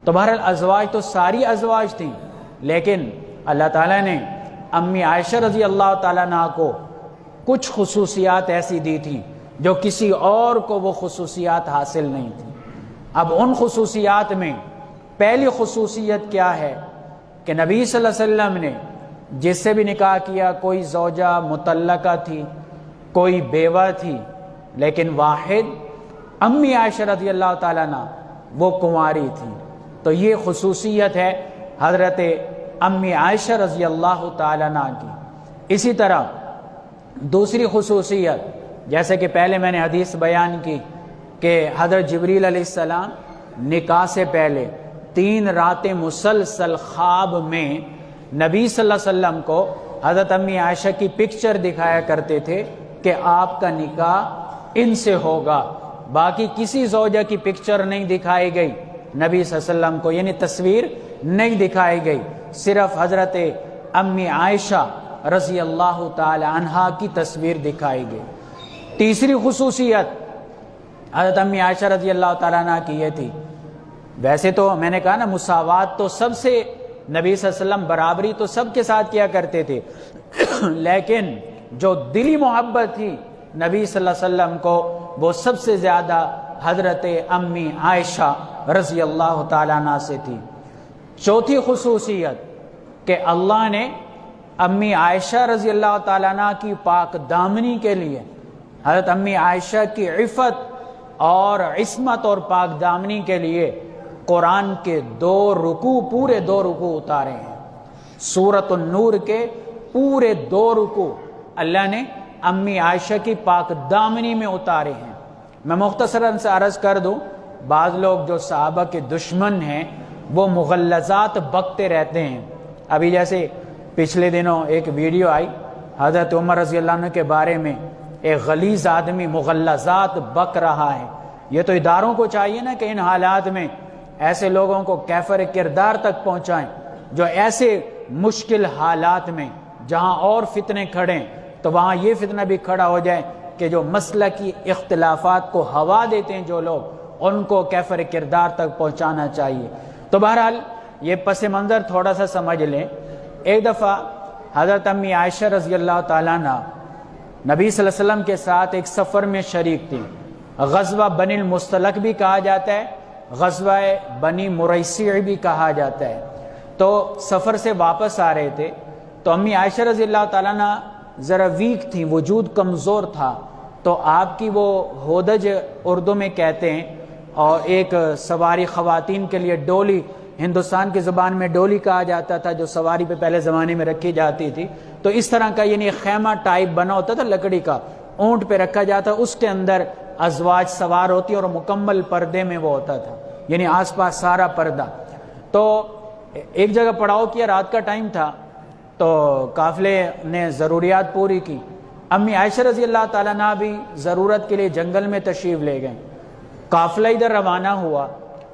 تو بہرحال ازواج تو ساری ازواج تھیں، لیکن اللہ تعالیٰ نے امی عائشہ رضی اللہ تعالیٰ عنہ کو کچھ خصوصیات ایسی دی تھیں جو کسی اور کو وہ خصوصیات حاصل نہیں تھیں۔ اب ان خصوصیات میں پہلی خصوصیت کیا ہے کہ نبی صلی اللہ علیہ وسلم نے جس سے بھی نکاح کیا، کوئی زوجہ مطلقہ تھی، کوئی بیوہ تھی، لیکن واحد امی عائشہ رضی اللہ تعالیٰ عنہ وہ کنواری تھی۔ تو یہ خصوصیت ہے حضرت امی عائشہ رضی اللہ تعالیٰ عنہ کی۔ اسی طرح دوسری خصوصیت، جیسے کہ پہلے میں نے حدیث بیان کی کہ حضرت جبریل علیہ السلام نکاح سے پہلے 3 راتیں مسلسل خواب میں نبی صلی اللہ علیہ وسلم کو حضرت امی عائشہ کی پکچر دکھایا کرتے تھے کہ آپ کا نکاح ان سے ہوگا۔ باقی کسی زوجہ کی پکچر نہیں دکھائی گئی نبی صلی اللہ علیہ وسلم کو، یعنی تصویر نہیں دکھائی گئی، صرف حضرت امی عائشہ رضی اللہ تعالی عنہا کی تصویر دکھائی گئی۔ تیسری خصوصیت حضرت امی عائشہ رضی اللہ تعالیٰ عنہ کی یہ تھی، ویسے تو میں نے کہا نا مساوات تو سب سے، نبی صلی اللہ علیہ وسلم برابری تو سب کے ساتھ کیا کرتے تھے، لیکن جو دلی محبت تھی نبی صلی اللہ علیہ وسلم کو وہ سب سے زیادہ حضرت امی عائشہ رضی اللہ تعالیٰ عنہ سے تھی۔ چوتھی خصوصیت کہ اللہ نے امی عائشہ رضی اللہ تعالیٰ عنہ کی پاک دامنی کے لیے حضرت امی عائشہ کی عفت اور عصمت اور پاک دامنی کے لیے قرآن کے 2 رکوع، پورے 2 رکوع اتارے ہیں۔ سورۃ النور کے پورے 2 رکوع اللہ نے امی عائشہ کی پاک دامنی میں اتارے ہیں۔ میں مختصراً سے عرض کر دوں، بعض لوگ جو صحابہ کے دشمن ہیں وہ مغلظات بکتے رہتے ہیں۔ ابھی جیسے پچھلے دنوں ایک ویڈیو آئی حضرت عمر رضی اللہ عنہ کے بارے میں، ایک غلیظ آدمی مغلظات بک رہا ہے۔ یہ تو اداروں کو چاہیے نا کہ ان حالات میں ایسے لوگوں کو کیفر کردار تک پہنچائیں جو ایسے مشکل حالات میں جہاں اور فتنے کھڑیں تو وہاں یہ فتنہ بھی کھڑا ہو جائے کہ جو مسلکی اختلافات کو ہوا دیتے ہیں جو لوگ، ان کو کیفر کردار تک پہنچانا چاہیے۔ تو بہرحال یہ پس منظر تھوڑا سا سمجھ لیں۔ ایک دفعہ حضرت امی عائشہ رضی اللہ تعالیٰ عنہ نبی صلی اللہ علیہ وسلم کے ساتھ ایک سفر میں شریک تھی، غزوہ بنی المصطلق بھی کہا جاتا ہے، غزوہ بنی مریسیع بھی کہا جاتا ہے۔ تو سفر سے واپس آ رہے تھے تو امی عائشہ رضی اللہ تعالیٰ عنہ ذرا ویک تھیں، وجود کمزور تھا، تو آپ کی وہ ہودج اردو میں کہتے ہیں، اور ایک سواری خواتین کے لیے ڈولی، ہندوستان کی زبان میں ڈولی کہا جاتا تھا جو سواری پہ پہلے زمانے میں رکھی جاتی تھی، تو اس طرح کا یعنی خیمہ ٹائپ بنا ہوتا تھا لکڑی کا، اونٹ پہ رکھا جاتا، اس کے اندر ازواج سوار ہوتی اور مکمل پردے میں وہ ہوتا تھا، یعنی آس پاس سارا پردہ۔ تو ایک جگہ پڑاؤ کیا، رات کا ٹائم تھا، تو قافلے نے ضروریات پوری کی، امی عائشہ رضی اللہ تعالیٰ عنہ بھی ضرورت کے لیے جنگل میں تشریف لے گئے۔ قافلہ ادھر روانہ ہوا،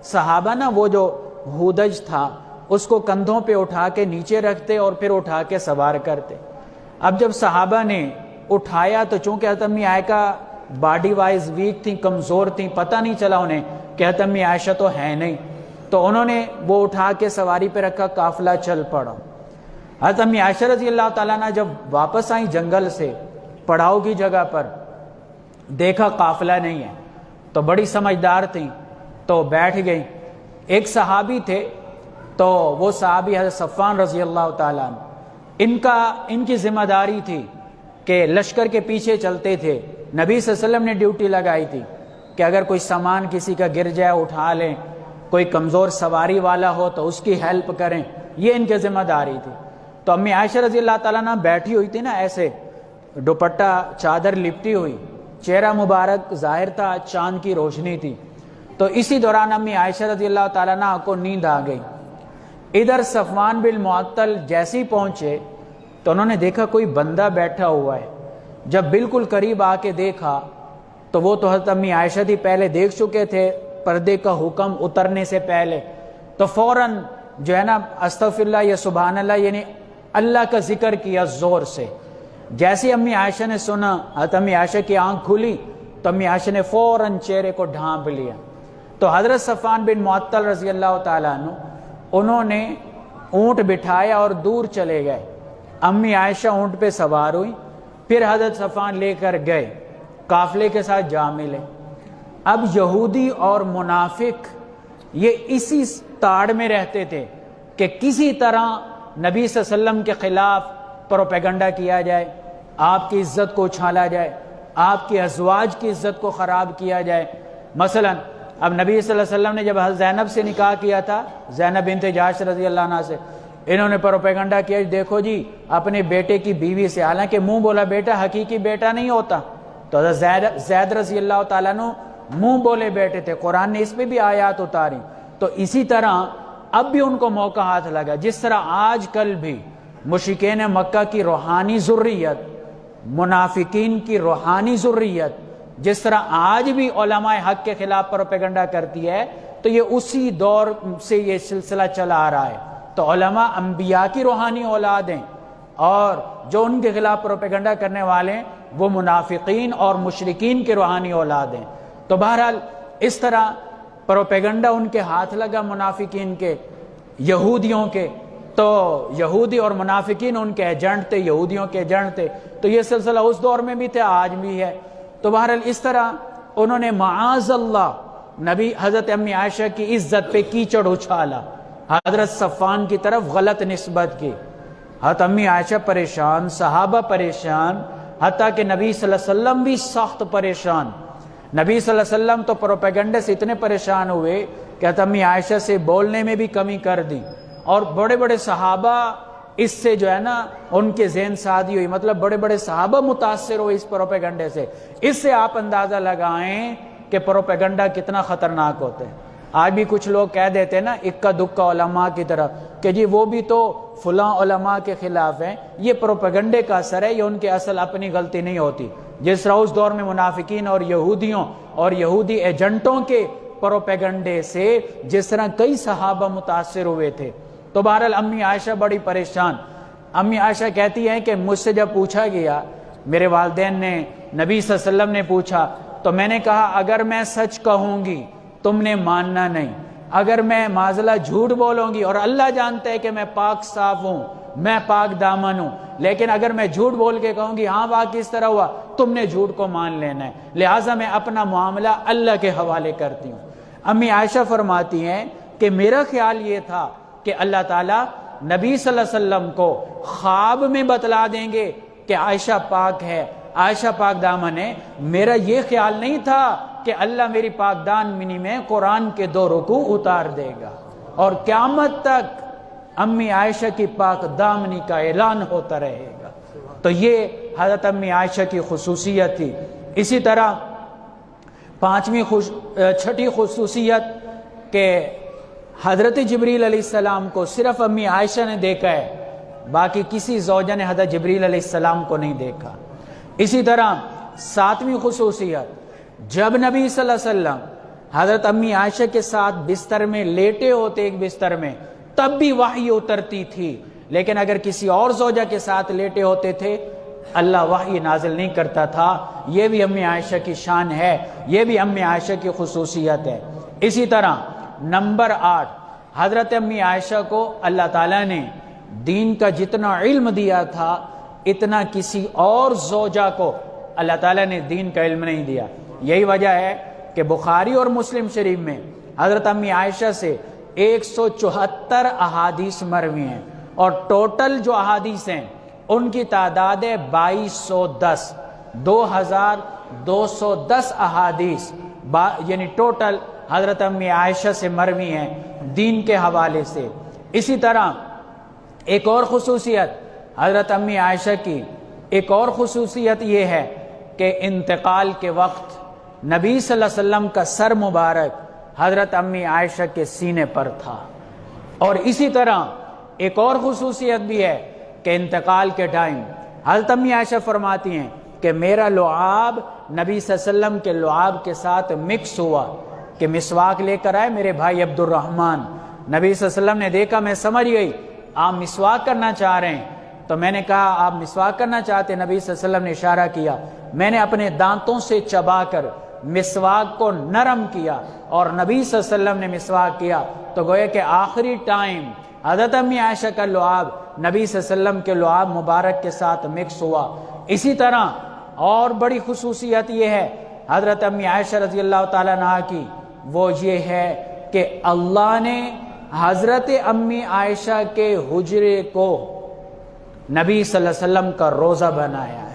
صحابہ نا وہ جو ہودج تھا اس کو کندھوں پہ اٹھا کے نیچے رکھتے اور پھر اٹھا کے سوار کرتے۔ اب جب صحابہ نے اٹھایا تو چونکہ حضرت امی عائشہ باڈی وائز ویک تھیں، کمزور تھیں، پتہ نہیں چلا انہیں کہ حضرت امی عائشہ تو ہے نہیں، تو انہوں نے وہ اٹھا کے سواری پہ رکھا، قافلہ چل پڑا۔ حضرت امی عائشہ رضی اللہ تعالیٰ عنہ جب واپس آئیں جنگل سے پڑاؤ کی جگہ پر، دیکھا قافلہ نہیں ہے، تو بڑی سمجھدار تھیں تو بیٹھ گئیں۔ ایک صحابی تھے، تو وہ صحابی حضرت صفوان رضی اللہ تعالیٰ عنہ، ان کی ذمہ داری تھی کہ لشکر کے پیچھے چلتے تھے، نبی صلی اللہ علیہ وسلم نے ڈیوٹی لگائی تھی کہ اگر کوئی سامان کسی کا گر جائے اٹھا لیں، کوئی کمزور سواری والا ہو تو اس کی ہیلپ کریں، یہ ان کی ذمہ داری تھی۔ تو امی عائشہ رضی اللہ تعالیٰ عنہ بیٹھی ہوئی تھی نا، ایسے دوپٹہ چادر لپٹی ہوئی، چہرہ مبارک ظاہر تھا، چاند کی روشنی تھی۔ تو اسی دوران امی عائشہ رضی اللہ تعالیٰ عنہ کو نیند آ گئی۔ ادھر صفوان بن معطل جیسے ہی پہنچے تو انہوں نے دیکھا کوئی بندہ بیٹھا ہوا ہے۔ جب بالکل قریب آ کے دیکھا تو وہ تو حضرت امی عائشہ تھی، پہلے دیکھ چکے تھے پردے کا حکم اترنے سے پہلے، تو فوراً جو ہے نا استغفر اللہ یا سبحان اللہ یعنی اللہ کا ذکر کیا زور سے۔ جیسے امی عائشہ نے سنا، حضرت امی عائشہ کی آنکھ کھلی تو امی عائشہ نے فوراً چہرے کو ڈھانپ لیا۔ تو حضرت صفوان بن معطل رضی اللہ تعالیٰ عنہ انہوں نے اونٹ بٹھایا اور دور چلے گئے. امی عائشہ اونٹ پہ سوار ہوئی, پھر حضرت صفوان لے کر گئے, قافلے کے ساتھ جا ملے. اب یہودی اور منافق یہ اسی تاڑ میں رہتے تھے کہ کسی طرح نبی صلی اللہ علیہ وسلم کے خلاف پروپیگنڈا کیا جائے, آپ کی عزت کو اچھالا جائے, آپ کی ازواج کی عزت کو خراب کیا جائے. مثلا اب نبی صلی اللہ علیہ وسلم نے جب زینب سے نکاح کیا تھا, زینب بنت جحش رضی اللہ عنہ سے, انہوں نے پروپیگنڈا کیا, دیکھو جی اپنے بیٹے کی بیوی سے, حالانکہ منہ بولا بیٹا حقیقی بیٹا نہیں ہوتا. تو حضرت زید رضی اللہ تعالیٰ عنہ منہ بولے بیٹے تھے, قرآن نے اس پہ بھی آیات اتاری. تو اسی طرح اب بھی ان کو موقع ہاتھ لگا, جس طرح آج کل بھی مشرکین مکہ کی روحانی ذریت, منافقین کی روحانی ذریت جس طرح آج بھی علماء حق کے خلاف پروپیگنڈا کرتی ہے, تو یہ اسی دور سے یہ سلسلہ چلا آ رہا ہے. تو علماء انبیاء کی روحانی اولاد ہیں, اور جو ان کے خلاف پروپیگنڈا کرنے والے ہیں وہ منافقین اور مشرکین کے روحانی اولاد ہیں. تو بہرحال اس طرح پروپیگنڈا ان کے ہاتھ لگا منافقین کے, یہودیوں کے. تو یہودی اور منافقین ان کے ایجنٹ تھے, یہودیوں کے ایجنٹ تھے. تو یہ سلسلہ اس دور میں بھی تھا, آج بھی ہے. تو بہرحال اس طرح انہوں نے معاذ اللہ نبی حضرت امی عائشہ کی عزت پہ کیچڑ اچھالا, حضرت صفوان کی طرف غلط نسبت کی. حضرت امی عائشہ پریشان, صحابہ پریشان, حتیٰ کہ نبی صلی اللہ علیہ وسلم بھی سخت پریشان. نبی صلی اللہ علیہ وسلم تو پروپیگنڈے سے اتنے پریشان ہوئے کہ حضرت امی عائشہ سے بولنے میں بھی کمی کر دی, اور بڑے بڑے صحابہ اس سے جو ہے نا ان کے ذہن سازی ہوئی, مطلب بڑے بڑے صحابہ متاثر ہوئے اس پروپیگنڈے سے. اس سے آپ اندازہ لگائیں کہ پروپیگنڈا کتنا خطرناک ہوتے ہیں. آج بھی کچھ لوگ کہہ دیتے ہیں نا اکا دکا علماء کی طرح کہ جی وہ بھی تو فلاں علماء کے خلاف ہیں, یہ پروپیگنڈے کا اثر ہے, یہ ان کے اصل اپنی غلطی نہیں ہوتی. جس طرح اس دور میں منافقین اور یہودیوں اور یہودی ایجنٹوں کے پروپیگنڈے سے جس طرح کئی صحابہ متاثر ہوئے تھے. تو بہرحال امی عائشہ بڑی پریشان. امی عائشہ کہتی ہیں کہ مجھ سے جب پوچھا گیا, میرے والدین نے, نبی صلی اللہ علیہ وسلم نے پوچھا, تو میں نے کہا اگر میں سچ کہوں گی تم نے ماننا نہیں, اگر میں معذلہ جھوٹ بولوں گی, اور اللہ جانتا ہے کہ میں پاک صاف ہوں, میں پاک دامن ہوں, لیکن اگر میں جھوٹ بول کے کہوں گی ہاں واقعی اس طرح ہوا, تم نے جھوٹ کو مان لینا ہے, لہٰذا میں اپنا معاملہ اللہ کے حوالے کرتی ہوں. امی عائشہ فرماتی ہیں کہ میرا خیال یہ تھا کہ اللہ تعالیٰ نبی صلی اللہ علیہ وسلم کو خواب میں بتلا دیں گے کہ عائشہ پاک ہے, عائشہ پاک دامن ہے. میرا یہ خیال نہیں تھا کہ اللہ میری پاک دامنی میں قرآن کے 2 رکوع اتار دے گا, اور قیامت تک امی عائشہ کی پاک دامنی کا اعلان ہوتا رہے گا. تو یہ حضرت امی عائشہ کی خصوصیت تھی. اسی طرح 6ٹھی خصوصیت کہ حضرت جبریل علیہ السلام کو صرف امی عائشہ نے دیکھا ہے, باقی کسی زوجہ نے حضرت جبریل علیہ السلام کو نہیں دیکھا. اسی طرح 7ویں خصوصیت, جب نبی صلی اللہ علیہ وسلم حضرت امی عائشہ کے ساتھ بستر میں لیٹے ہوتے, ایک بستر میں, تب بھی وحی اترتی تھی, لیکن اگر کسی اور زوجہ کے ساتھ لیٹے ہوتے تھے اللہ وحی نازل نہیں کرتا تھا. یہ بھی امی عائشہ کی شان ہے, یہ بھی امی عائشہ کی خصوصیت ہے. اسی طرح نمبر 8, حضرت امی عائشہ کو اللہ تعالیٰ نے دین کا جتنا علم دیا تھا اتنا کسی اور زوجہ کو اللہ تعالیٰ نے دین کا علم نہیں دیا. یہی وجہ ہے کہ بخاری اور مسلم شریف میں حضرت امی عائشہ سے 174 احادیث مروی ہیں, اور ٹوٹل جو احادیث ہیں ان کی تعداد ہے 2210, 2210 احادیث, یعنی ٹوٹل حضرت امی عائشہ سے مروی ہیں دین کے حوالے سے. اسی طرح ایک اور خصوصیت حضرت امی عائشہ کی, ایک اور خصوصیت یہ ہے کہ انتقال کے وقت نبی صلی اللہ علیہ وسلم کا سر مبارک حضرت امی عائشہ کے سینے پر تھا. اور اسی طرح ایک اور خصوصیت بھی ہے کہ انتقال کے ٹائم حضرت امی عائشہ فرماتی ہیں کہ میرا لعاب نبی صلی اللہ علیہ وسلم کے لعاب کے ساتھ مکس ہوا, کہ مسواک لے کر آئے میرے بھائی عبد الرحمن, نبی صلی اللہ علیہ وسلم نے دیکھا, میں سمجھ گئی آپ مسواک کرنا چاہ رہے ہیں, تو میں نے کہا آپ مسواک کرنا چاہتے ہیں؟ نبی صلی اللہ علیہ وسلم نے اشارہ کیا, میں نے اپنے دانتوں سے چبا کر مسواک کو نرم کیا اور نبی صلی اللہ علیہ وسلم نے مسواک کیا تو گویا کہ آخری ٹائم حضرت امی عائشہ کا لعاب نبی صلی اللہ علیہ وسلم کے لعاب مبارک کے ساتھ مکس ہوا۔ اسی طرح اور بڑی خصوصیت یہ ہے حضرت امی عائشہ رضی اللہ تعالیٰ عنہا کی، وہ یہ ہے کہ اللہ نے حضرت امی عائشہ کے حجرے کو نبی صلی اللہ علیہ وسلم کا روزہ بنایا ہے۔